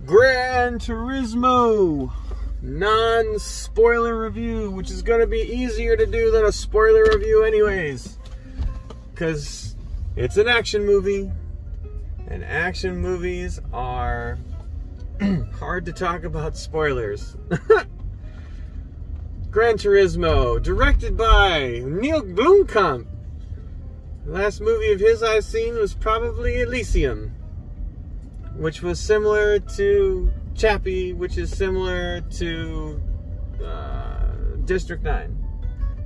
Gran Turismo non-spoiler review, which is going to be easier to do than a spoiler review anyways, because it's an action movie, and action movies are hard to talk about spoilers. Gran Turismo, directed by Neil Blomkamp. The last movie of his I've seen was probably Elysium, which was similar to Chappie, which is similar to District 9.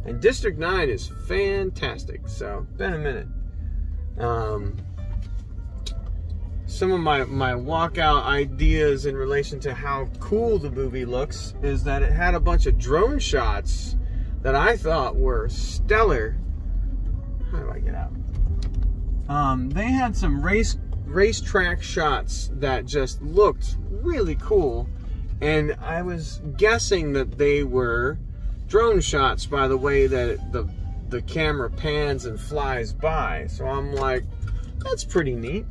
And District 9 is fantastic, so been a minute. Some of my walkout ideas in relation to how cool the movie looks is that it had a bunch of drone shots that I thought were stellar. How do I get out? They had some racetrack shots that just looked really cool, and I was guessing that they were drone shots by the way that the camera pans and flies by. So I'm like, that's pretty neat.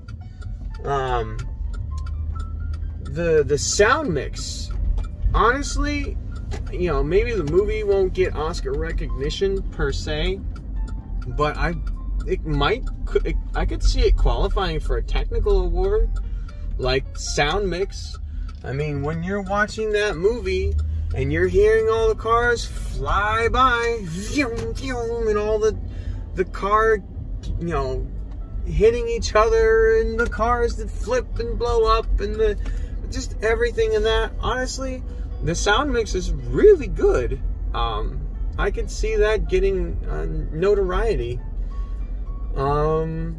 The sound mix, honestly, you know, maybe the movie won't get Oscar recognition per se, but I could see it qualifying for a technical award, like sound mix. I mean, when you're watching that movie and you're hearing all the cars fly by, and all the car, you know, hitting each other, and the cars that flip and blow up, and just everything in that. Honestly, the sound mix is really good. I could see that getting notoriety. The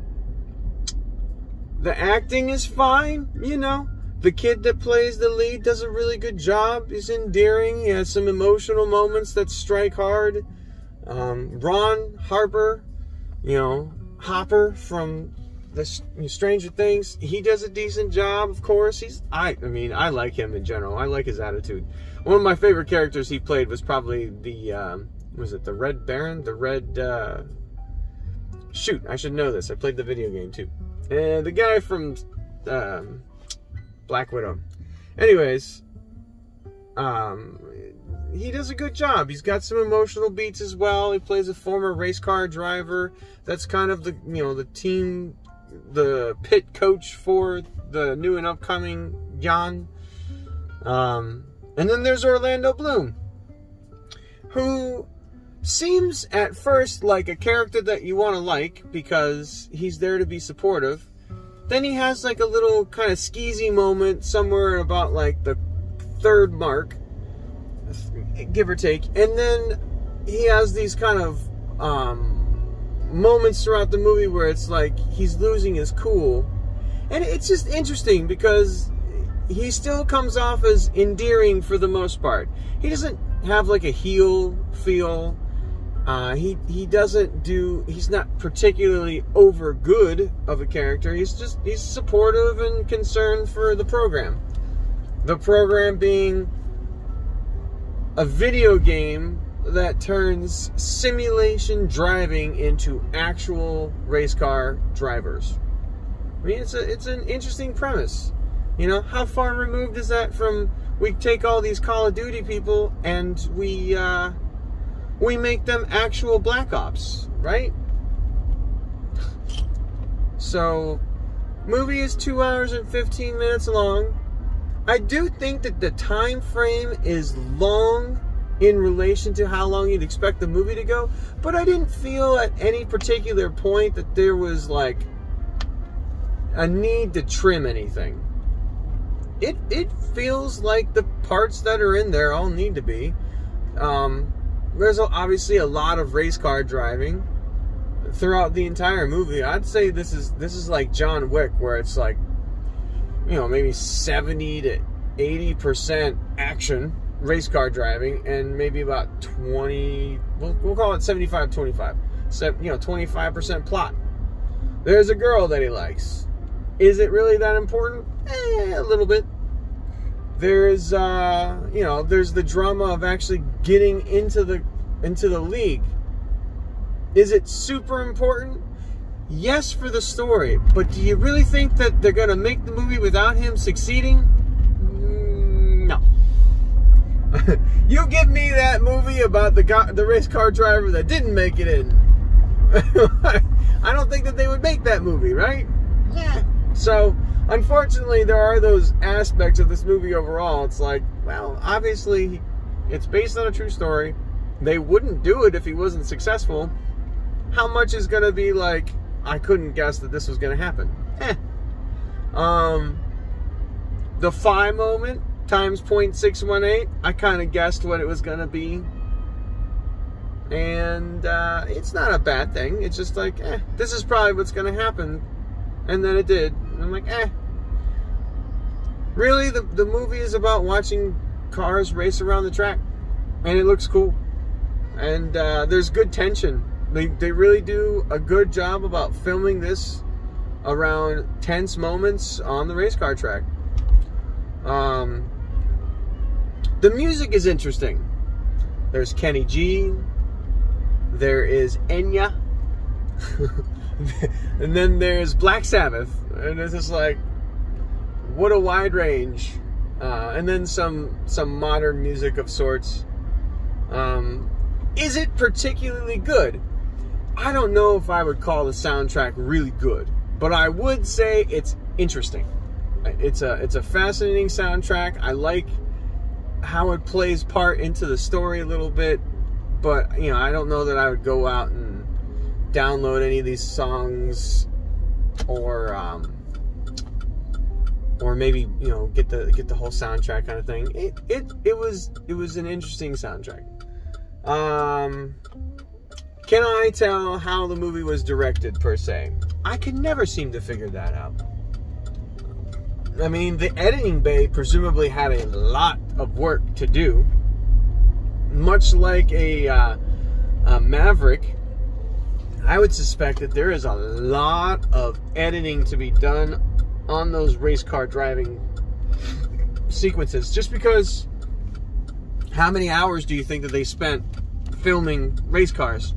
acting is fine, you know. The kid that plays the lead does a really good job. He's endearing. He has some emotional moments that strike hard. Ron Harper, you know, Hopper from the Stranger Things, he does a decent job, of course. I mean, I like him in general. I like his attitude. One of my favorite characters he played was probably the, was it the Red Baron? The Red, shoot, I should know this. I played the video game too. The guy from Black Widow. Anyways, he does a good job. He's got some emotional beats as well. He plays a former race car driver. That's kind of the, you know, the team, the pit coach for the new and upcoming Jan. And then there's Orlando Bloom, who seems at first like a character that you want to like because he's there to be supportive. Then he has like a little kind of skeezy moment somewhere about like the third mark, give or take, and then he has these kind of moments throughout the movie where it's like he's losing his cool, and it's just interesting because he still comes off as endearing for the most part. He doesn't have like a heel feel. He's not particularly over good of a character. He's supportive and concerned for the program. The program being a video game that turns simulation driving into actual race car drivers. I mean, it's an interesting premise. You know, how far removed is that from we take all these Call of Duty people and we make them actual Black Ops, right? So, movie is 2 hours and 15 minutes long. I do think that the time frame is long in relation to how long you'd expect the movie to go, but I didn't feel at any particular point that there was like a need to trim anything. It feels like the parts that are in there all need to be. There's obviously a lot of race car driving throughout the entire movie. I'd say this is like John Wick, where it's like, you know, maybe 70 to 80% action, race car driving, and maybe about 20, we'll call it 75-25. So, you know, 25% plot. There's a girl that he likes. Is it really that important? A little bit. There's, you know, there's the drama of actually getting into the league. Is it super important? Yes, for the story. But do you really think that they're going to make the movie without him succeeding? You give me that movie about the race car driver that didn't make it in. I don't think that they would make that movie, right? Yeah. So, unfortunately, there are those aspects of this movie overall. It's like, well, obviously, it's based on a true story. They wouldn't do it if he wasn't successful. How much is going to be like, I couldn't guess that this was going to happen? The phi moment times 0.618, I kind of guessed what it was going to be. And it's not a bad thing. It's just like, this is probably what's going to happen. And then it did. And I'm like, Really, the movie is about watching cars race around the track. And it looks cool. And there's good tension. They really do a good job about filming this around tense moments on the race car track. The music is interesting. There's Kenny G. There is Enya. And then there's Black Sabbath. And it's just like, what a wide range. And then some modern music of sorts. Is it particularly good? I don't know if I would call the soundtrack really good, but I would say it's interesting. It's a fascinating soundtrack. I like how it plays part into the story a little bit, but I don't know that I would go out and download any of these songs, or maybe get the whole soundtrack kind of thing. It was an interesting soundtrack. Can I tell how the movie was directed per se? I could never seem to figure that out. I mean, the editing bay presumably had a lot of work to do. Much like a Maverick, I would suspect that there is a lot of editing to be done on those race car driving sequences. Just because, how many hours do you think that they spent filming race cars?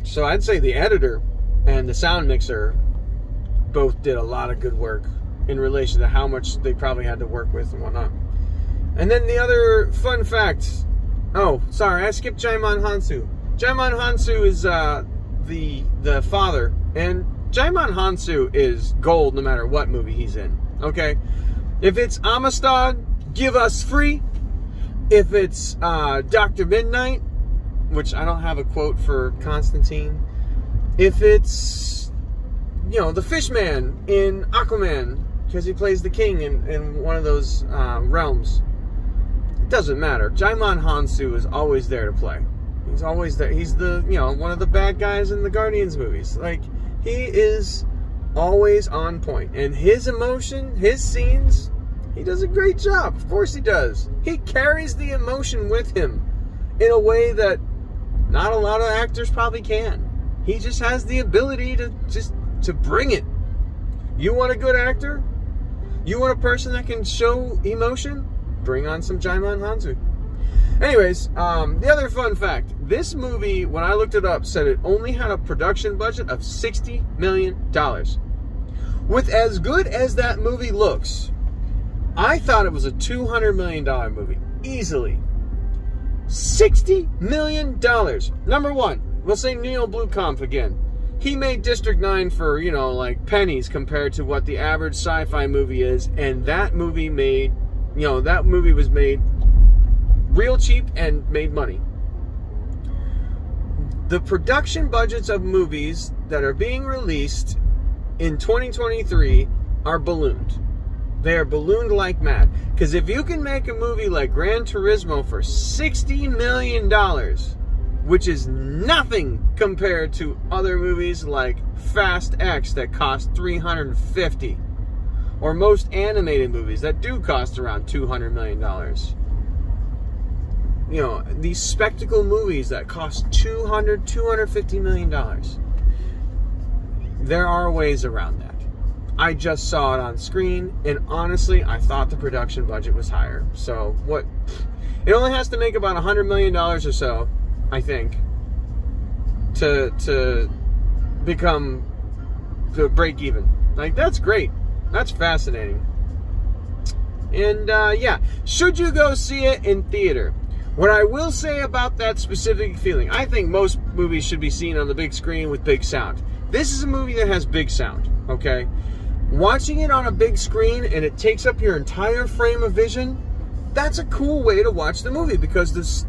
So I'd say the editor and the sound mixer both did a lot of good work in relation to how much they probably had to work with and whatnot. And then the other fun fact, oh, sorry, I skipped Jaimon Hansu. Jaimon Hansu is the father, and Jaimon Hansu is gold no matter what movie he's in, okay? If it's Amistad, give us free. If it's Dr. Midnight, which I don't have a quote for Constantine. If it's, the Fishman in Aquaman, because he plays the king in one of those realms. It doesn't matter. Jaimon Hansu is always there to play. He's always there. He's the, one of the bad guys in the Guardians movies. Like, he is always on point. And his emotion, his scenes, he does a great job. Of course he does. He carries the emotion with him in a way that not a lot of actors probably can. He just has the ability to bring it. You want a good actor? You want a person that can show emotion? Bring on some Jaimon Hansu. Anyways, the other fun fact. This movie, when I looked it up, said it only had a production budget of $60 million. With as good as that movie looks, I thought it was a $200 million movie. Easily. $60 million. Number one, we'll say Neil Blomkamp again. He made District 9 for, like pennies compared to what the average sci-fi movie is. And that movie made, that movie was made real cheap and made money. The production budgets of movies that are being released in 2023 are ballooned. They are ballooned like mad. Because if you can make a movie like Gran Turismo for $60 million, which is nothing compared to other movies like Fast X that cost $350, or most animated movies that do cost around $200 million. These spectacle movies that cost $250 million. There are ways around that. I just saw it on screen, and honestly, I thought the production budget was higher. So, it only has to make about $100 million or so, I think, to break even. Like, that's great. That's fascinating. And yeah, should you go see it in theater? What I will say about that specific feeling, I think most movies should be seen on the big screen with big sound. This is a movie that has big sound, okay? Watching it on a big screen and it takes up your entire frame of vision, that's a cool way to watch the movie because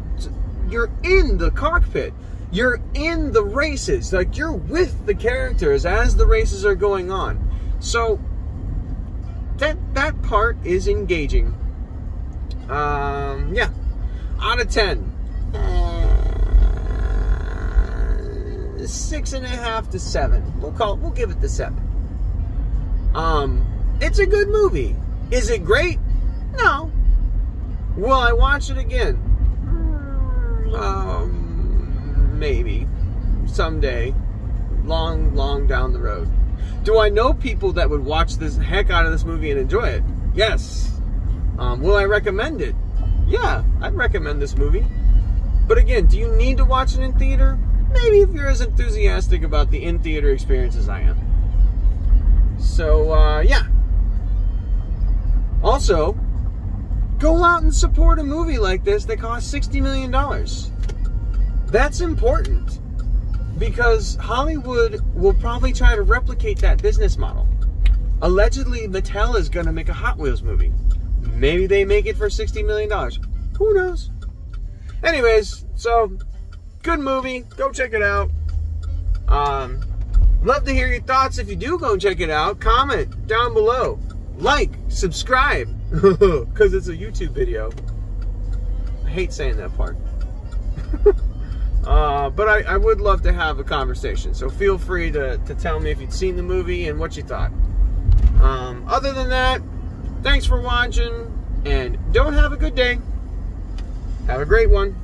you're in the cockpit. You're in the races. Like, you're with the characters as the races are going on. So, that part is engaging. Yeah. Out of 10. 6.5 to 7. We'll give it the 7. It's a good movie. Is it great? No. Will I watch it again? Maybe. Someday. Long down the road. Do I know people that would watch this heck out of this movie and enjoy it? Yes. Will I recommend it? Yeah, I'd recommend this movie. But again, do you need to watch it in theater? Maybe if you're as enthusiastic about the in-theater experience as I am. So, yeah. Also, go out and support a movie like this that costs $60 million. That's important. Because Hollywood will probably try to replicate that business model. Allegedly, Mattel is going to make a Hot Wheels movie. Maybe they make it for $60 million. Who knows? Anyways, so, good movie. Go check it out. Love to hear your thoughts if you do go check it out. Comment down below. Like, subscribe. Because it's a YouTube video. I hate saying that part. But I would love to have a conversation. So feel free to tell me if you'd seen the movie and what you thought. Other than that, thanks for watching. And don't have a good day. Have a great one.